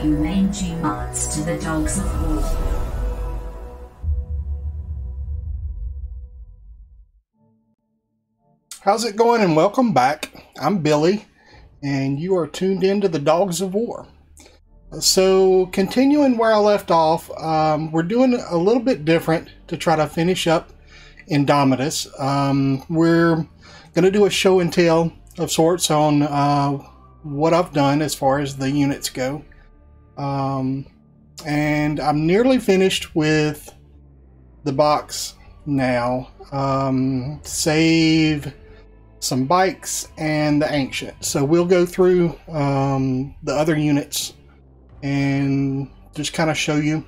you mangy mods to the dogs of war. How's it going, and welcome back. I'm Billy, and you are tuned in to the Dogs of War. So, continuing where I left off, we're doing a little bit different to try to finish up Indomitus. We're going to do a show and tell of sorts on what I've done as far as the units go. And I'm nearly finished with the box now. Save some bikes and the ancient. So we'll go through the other units and just kind of show you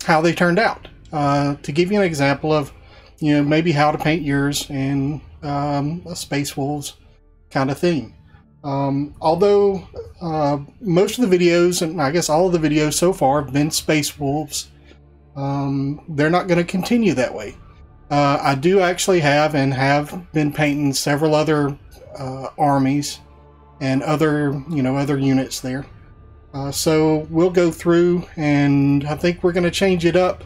how they turned out. To give you an example of, maybe how to paint yours and a Space Wolves kind of theme. Although most of the videos, and I guess all of the videos so far, have been Space Wolves, they're not going to continue that way. I do actually have been painting several other armies and other units there. So we'll go through, and I think we're going to change it up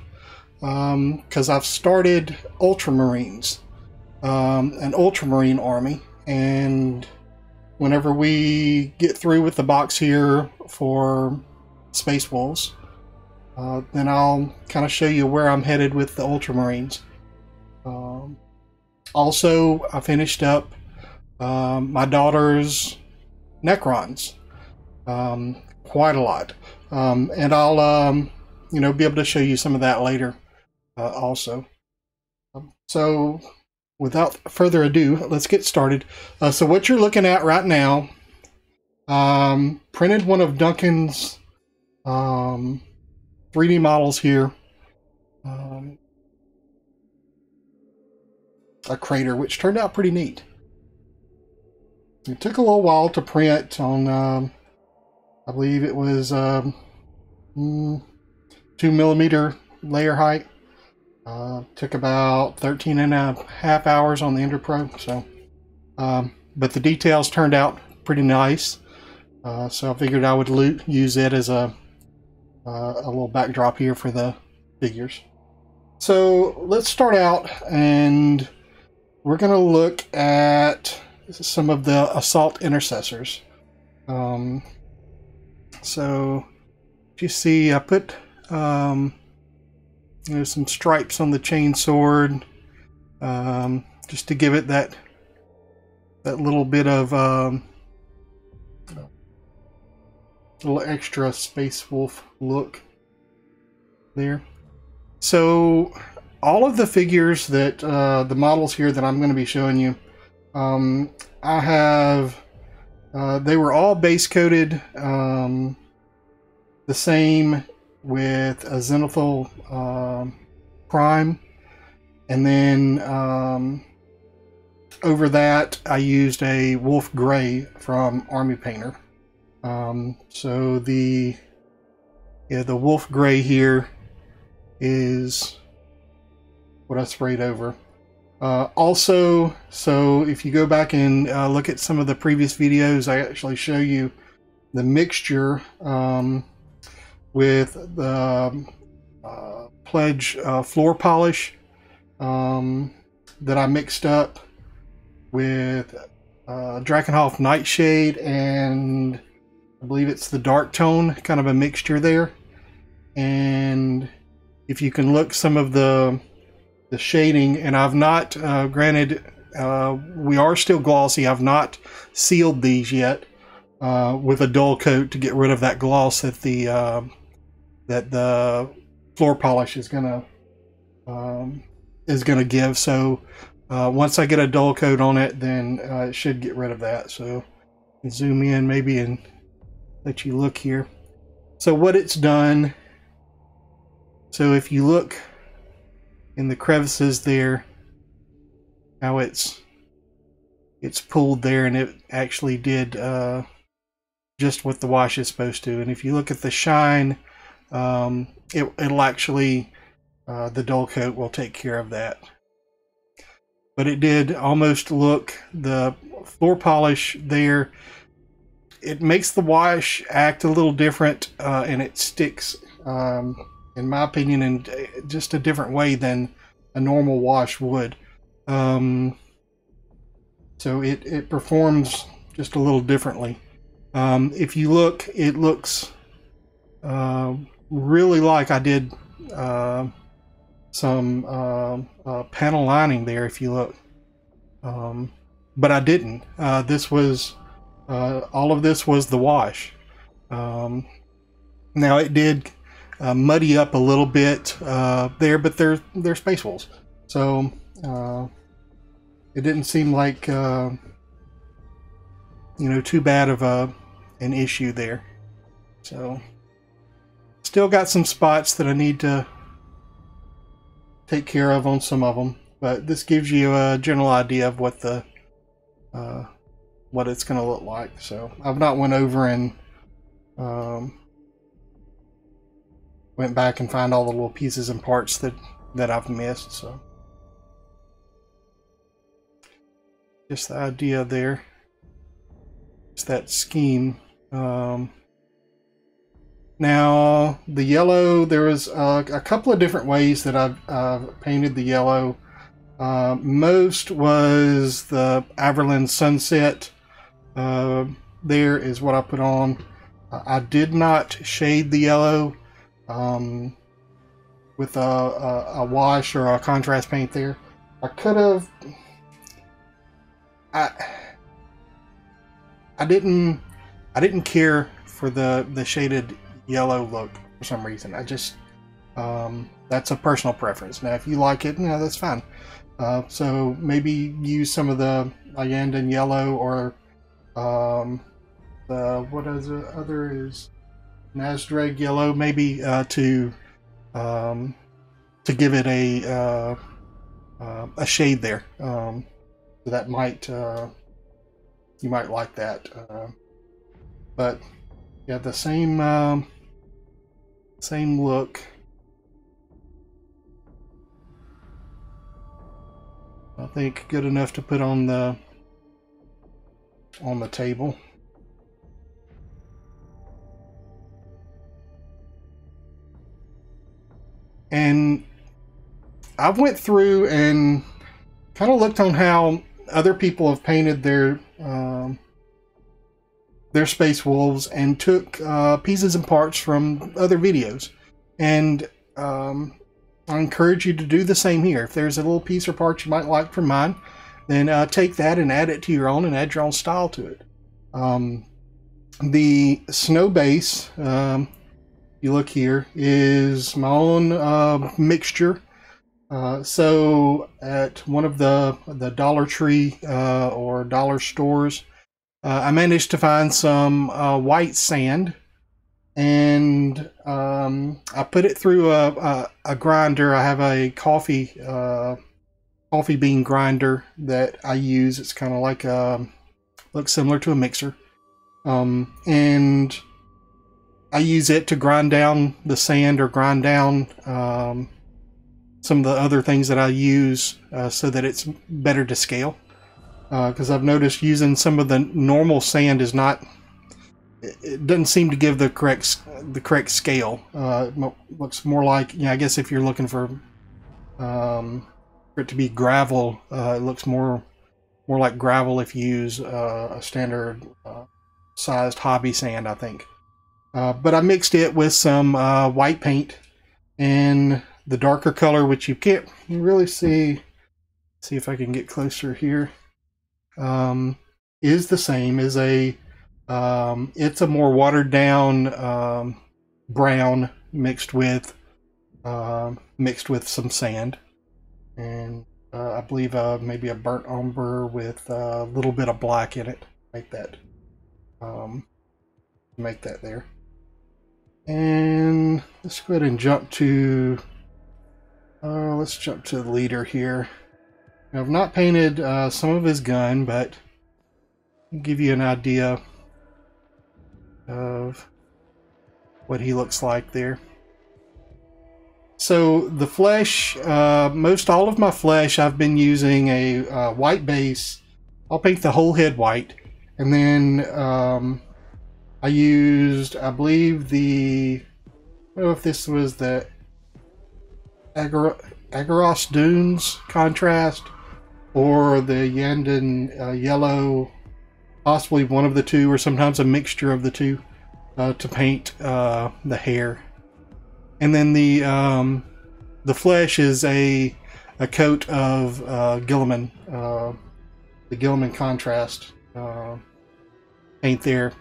because I've started Ultramarines, an Ultramarine army, and whenever we get through with the box here for Space Wolves, then I'll kind of show you where I'm headed with the Ultramarines. Also, I finished up my daughter's Necrons, quite a lot, and I'll be able to show you some of that later also. So without further ado, let's get started. So what you're looking at right now, printed one of Duncan's 3D models here, a crater, which turned out pretty neat. It took a little while to print on, I believe it was 2mm layer height. Took about 13.5 hours on the Interpro. So, but the details turned out pretty nice. So I figured I would use it as a little backdrop here for the figures. So let's start out, and we're going to look at some of the Assault Intercessors. So if you see, I put some stripes on the chainsword, just to give it that little bit of little extra Space Wolf look there. So all of the figures that the models here that I'm going to be showing you, I have they were all base coated the same with a Zenithal Prime, and then over that I used a Wolf Gray from Army Painter. So the Wolf Gray here is what I sprayed over. Also, so if you go back and look at some of the previous videos, I actually show you the mixture with the Pledge floor polish that I mixed up with Drakenhof Nightshade, and I believe it's the Dark Tone, kind of a mixture there. And if you can look, some of the shading, and I've not, granted, we are still glossy. I've not sealed these yet with a dull coat to get rid of that gloss that the floor polish is gonna give. So once I get a dull coat on it, then it should get rid of that. So zoom in maybe and let you look here. So what it's done, so if you look in the crevices there, how it's pulled there, and it actually did just what the wash is supposed to. And if you look at the shine, it'll actually, the dull coat will take care of that. But it did almost look, the floor polish there it makes the wash act a little different, and it sticks, in my opinion, in just a different way than a normal wash would. So it performs just a little differently. If you look, it looks really like I did some panel lining there, if you look. But I didn't. This was all of this was the wash. Now it did muddy up a little bit there, but they're space holes, so it didn't seem like you know, too bad of an issue there. So still got some spots that I need to take care of on some of them, but this gives you a general idea of what the what it's going to look like. So I've not went over and went back and find all the little pieces and parts that I've missed. So just the idea there. It's that scheme. Now the yellow, there was a couple of different ways that I've painted the yellow. Most was the Averland Sunset. There is what I put on. I did not shade the yellow with a wash or a contrast paint there. I could have. I didn't care for the shaded yellow look for some reason. I just that's a personal preference. Now if you like it, you know, that's fine. So maybe use some of the Ayandan yellow, or the what is the other is Nasdrag yellow, maybe to give it a shade there. So that might you might like that. But yeah, the same same look. I think good enough to put on the table. And I went through and kind of looked on how other people have painted their Space Wolves, and took pieces and parts from other videos. And I encourage you to do the same here. If there's a little piece or part you might like from mine, then take that and add it to your own, and add your own style to it. The snow base, you look here, is my own mixture. So at one of the Dollar Tree or dollar stores, I managed to find some white sand, and I put it through a grinder. I have a coffee bean grinder that I use. It's kind of like looks similar to a mixer, and I use it to grind down the sand, or grind down some of the other things that I use, so that it's better to scale. Because I've noticed using some of the normal sand is not, it doesn't seem to give the correct scale. It looks more like, you know, I guess if you're looking for it to be gravel, it looks more like gravel if you use a standard sized hobby sand, I think. But I mixed it with some white paint, and the darker color, which you can't really see. See if I can get closer here. Is the same as it's a more watered down brown mixed with some sand, and I believe maybe a burnt umber with a little bit of black in it. Make that there. And let's go ahead and jump to let's jump to the leader here. Now, I've not painted some of his gun, but I'll give you an idea of what he looks like there. So the flesh, most all of my flesh, I've been using a white base. I'll paint the whole head white, and then I used, I believe, I don't know if this was the Agaros Dunes contrast or the Yandan yellow, possibly one of the two, or sometimes a mixture of the two, to paint the hair. And then the flesh is a coat of Gilliman, the Gilliman contrast paint there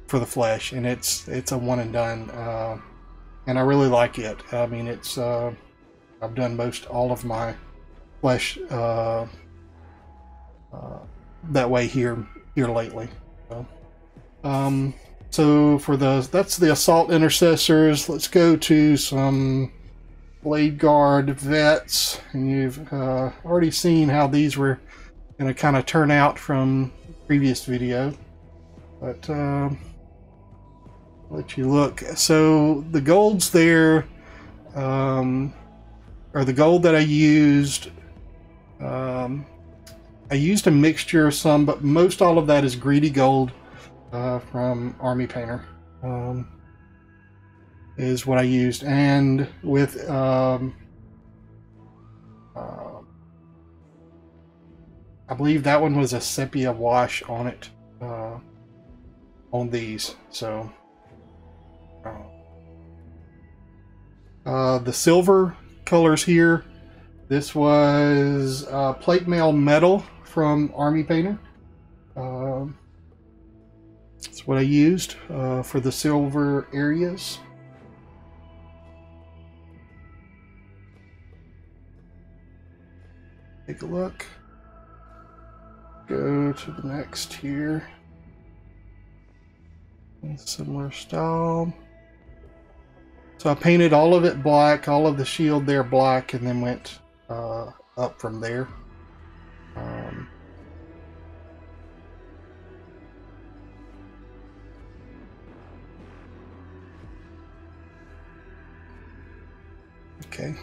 for the flesh, and it's a one and done, and I really like it. I mean, it's I've done all of my flesh that way here lately. So for that's the Assault Intercessors. Let's go to some Blade Guard vets, and you've already seen how these were going to kind of turn out from the previous video, but let you look. So the golds there, or the gold that I used, I used a mixture of some, but most all of that is greedy gold from Army Painter, is what I used. And with I believe that one was a sepia wash on it, on these. So the silver colors here, this was plate mail metal from Army Painter. That's what I used for the silver areas. Take a look. Go to the next here. Similar style. So I painted all of it black, all of the shield there black, and then went up from there. Okay.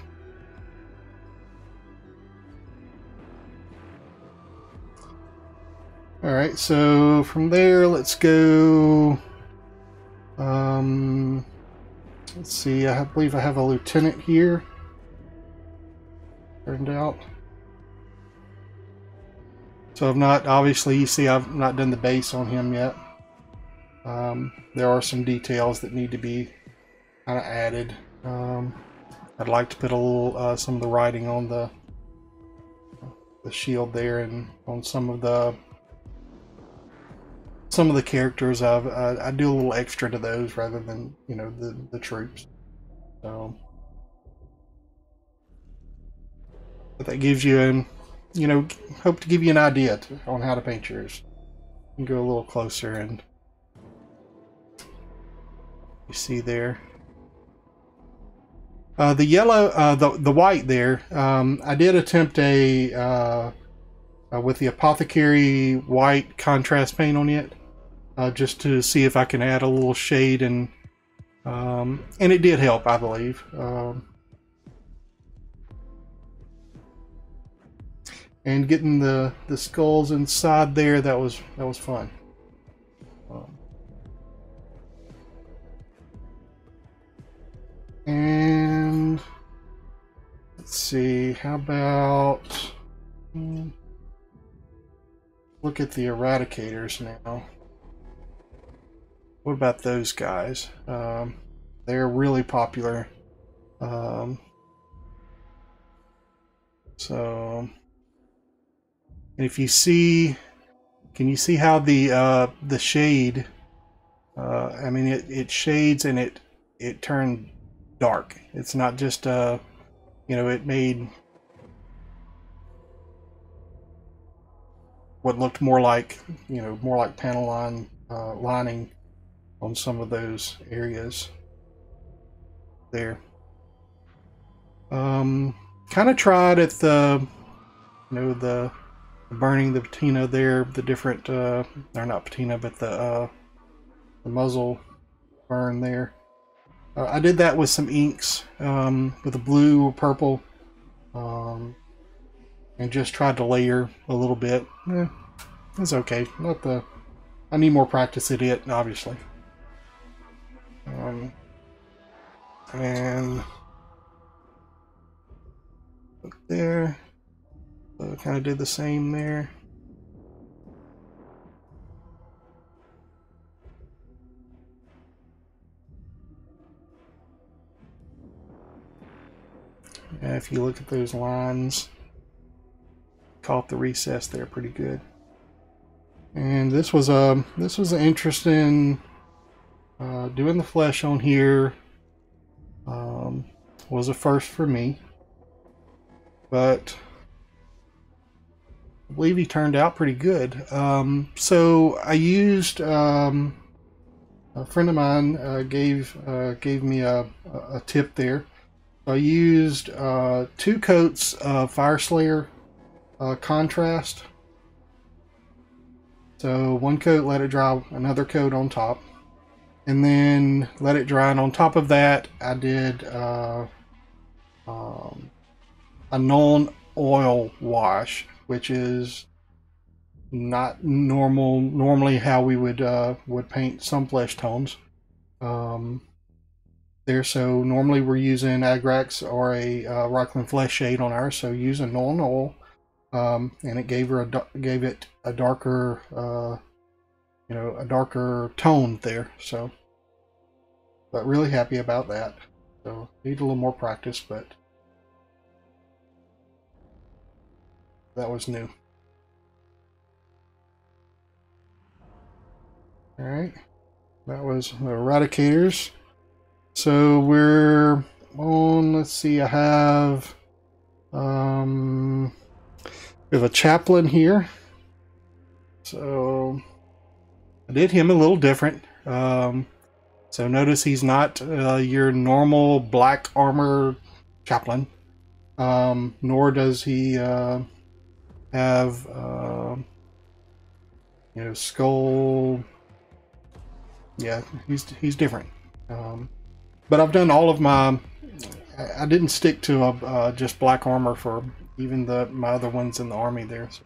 All right, so from there, let's go. Let's see, I believe I have a lieutenant here. Turned out. So I've not, obviously, you see I've not done the base on him yet. There are some details that need to be kind of added. I'd like to put a little, some of the writing on the shield there, and on some of the characters. I do a little extra to those rather than, you know, the troops. So, but that gives you you know, hope to give you an idea on how to paint yours. You can go a little closer, and you see there. The yellow, the white there, I did attempt with the Apothecary white contrast paint on it, just to see if I can add a little shade, and it did help, I believe. And getting the skulls inside there, that was fun. And let's see, how about look at the Eradicators now. What about those guys? They're really popular. So, and if you see, can you see how the shade? I mean, it shades, and it turned dark. It's not just you know, it made what looked more like, you know, more like panel lining on some of those areas there. Kind of tried at the, you know, the burning the patina there, the different or not patina, but the muzzle burn there. I did that with some inks, with a blue or purple, and just tried to layer a little bit. It's okay. Not I need more practice at it, obviously. And look there. So kind of did the same there. Yeah, if you look at those lines, caught the recess there pretty good. And this was an interesting doing the flesh on here. Was a first for me, but I believe he turned out pretty good. So I used a friend of mine gave me a tip there. I used 2 coats of Fire Slayer contrast. So 1 coat, let it dry, another coat on top, and then let it dry. And on top of that, I did a non-oil wash, which is not normally how we would paint some flesh tones. There, so normally we're using Agrax or a Rockland Flesh Shade on ours, so use a non-oil, and it gave it a darker, a darker tone there. So, but really happy about that. So need a little more practice, but that was new. All right, that was the Eradicators. So we're on, let's see, I have we have a chaplain here. So I did him a little different. So notice he's not your normal black armor chaplain, nor does he have skull. Yeah, he's different. But I've done all of my. I didn't stick to just black armor for even my other ones in the army there. So,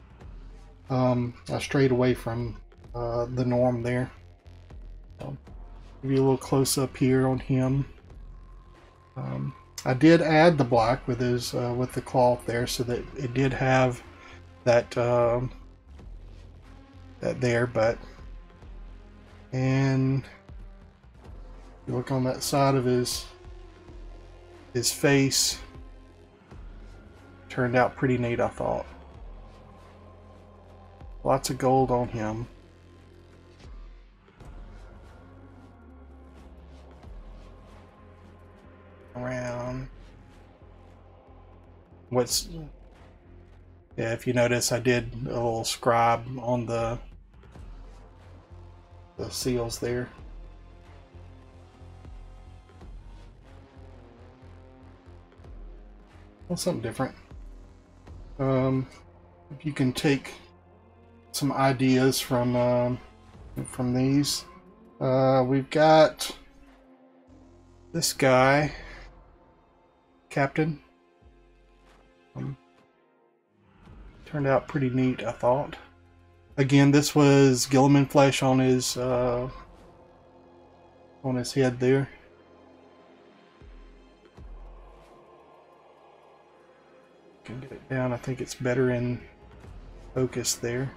I strayed away from the norm there. Give you a little close up here on him. I did add the black with his with the cloth there, so that it did have that that there. But and you look on that side of his face, turned out pretty neat, I thought. Lots of gold on him. Around if you notice, I did a little scribe on the seals there. Well, something different. If you can take some ideas from these, we've got this guy, Captain. Turned out pretty neat, I thought. Again, this was Gilliman flesh on his head there. Can get it down. I think it's better in focus there.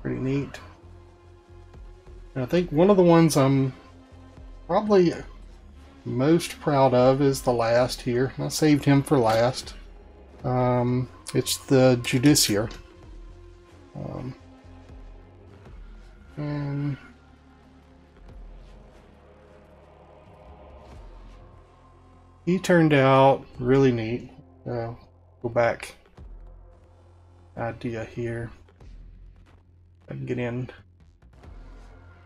Pretty neat. And I think one of the ones I'm probably most proud of is the last here. I saved him for last. It's the Judiciar. And he turned out really neat. Go back. Idea here. I can get in.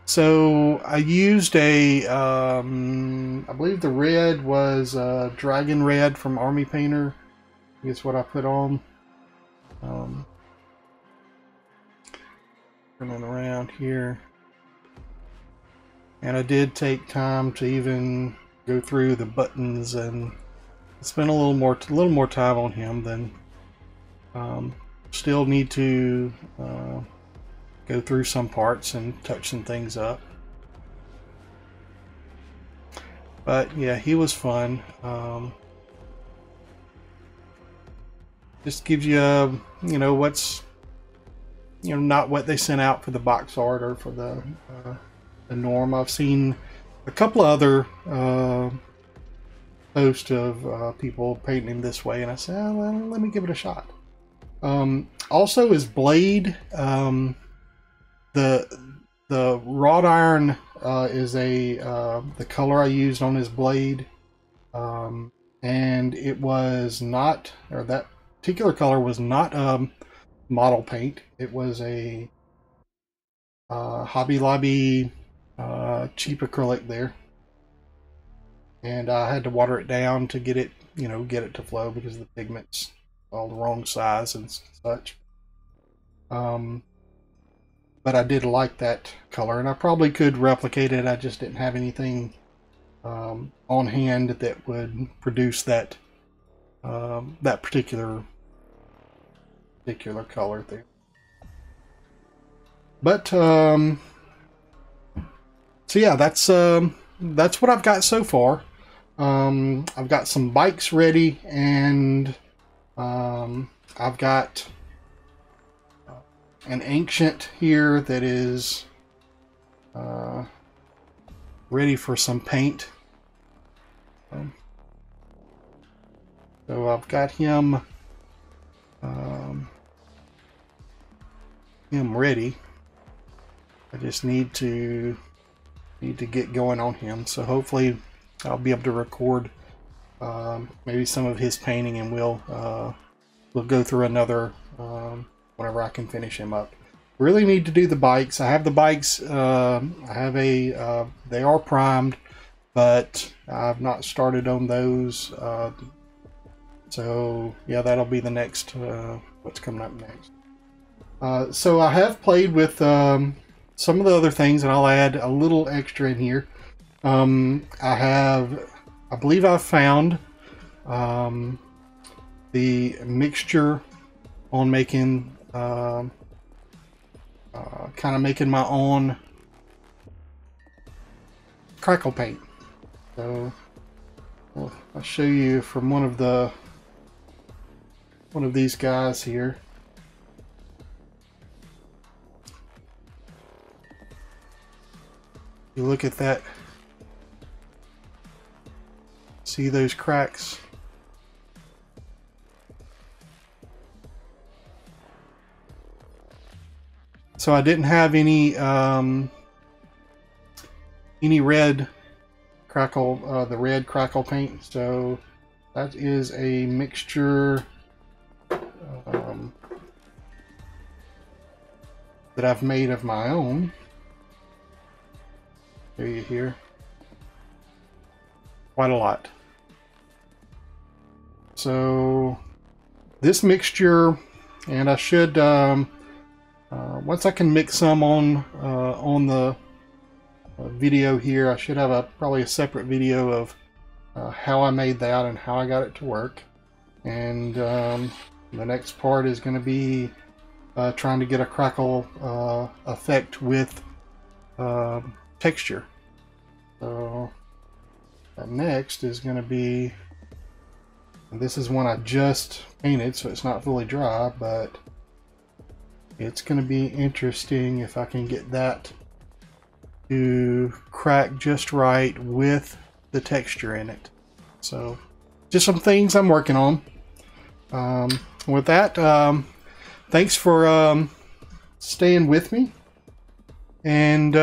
So I used I believe the red was Dragon Red from Army Painter. I guess what I put on. Turning around here. And I did take time to even go through the buttons and spent a little more time on him. Then still need to go through some parts and touch some things up. But yeah, he was fun. Just gives you you know, what's, you know, not what they sent out for the box art or for the norm. I've seen a couple of other posts of people painting him this way, and I said, oh, well, let me give it a shot. Also, his blade, the wrought iron is the color I used on his blade, and it was not, or that particular color was not model paint. It was a Hobby Lobby cheap acrylic there, and I had to water it down to get it, you know, get it to flow because the pigment's all the wrong size and such. But I did like that color, and I probably could replicate it. I just didn't have anything on hand that would produce that that particular color there. But so yeah, that's what I've got so far. I've got some bikes ready, and I've got an ancient here that is ready for some paint. So I've got him ready. I just need to get going on him. So hopefully I'll be able to record maybe some of his painting, and we'll go through another whenever I can finish him up. Really need to do the bikes. I have the bikes. I have they are primed, but I've not started on those. So yeah, that'll be the next what's coming up next. So I have played with some of the other things, and I'll add a little extra in here. I believe I've found the mixture on making kind of making my own Crackle Paint. So I'll show you from one of these guys here. You look at that, see those cracks? So I didn't have any red crackle, the red Crackle Paint. So that is a mixture that I've made of my own. Show you here. Quite a lot. So this mixture, and I should once I can mix some on the video here, I should have probably a separate video of how I made that and how I got it to work. And the next part is going to be trying to get a crackle effect with texture. So that next is going to be, and this is one I just painted, so it's not fully dry, but it's going to be interesting if I can get that to crack just right with the texture in it. So just some things I'm working on. With that, thanks for staying with me. And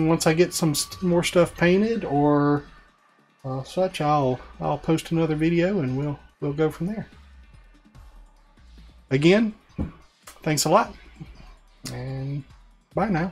once I get some more stuff painted or such, I'll post another video, and we'll go from there. Again, thanks a lot, and bye now.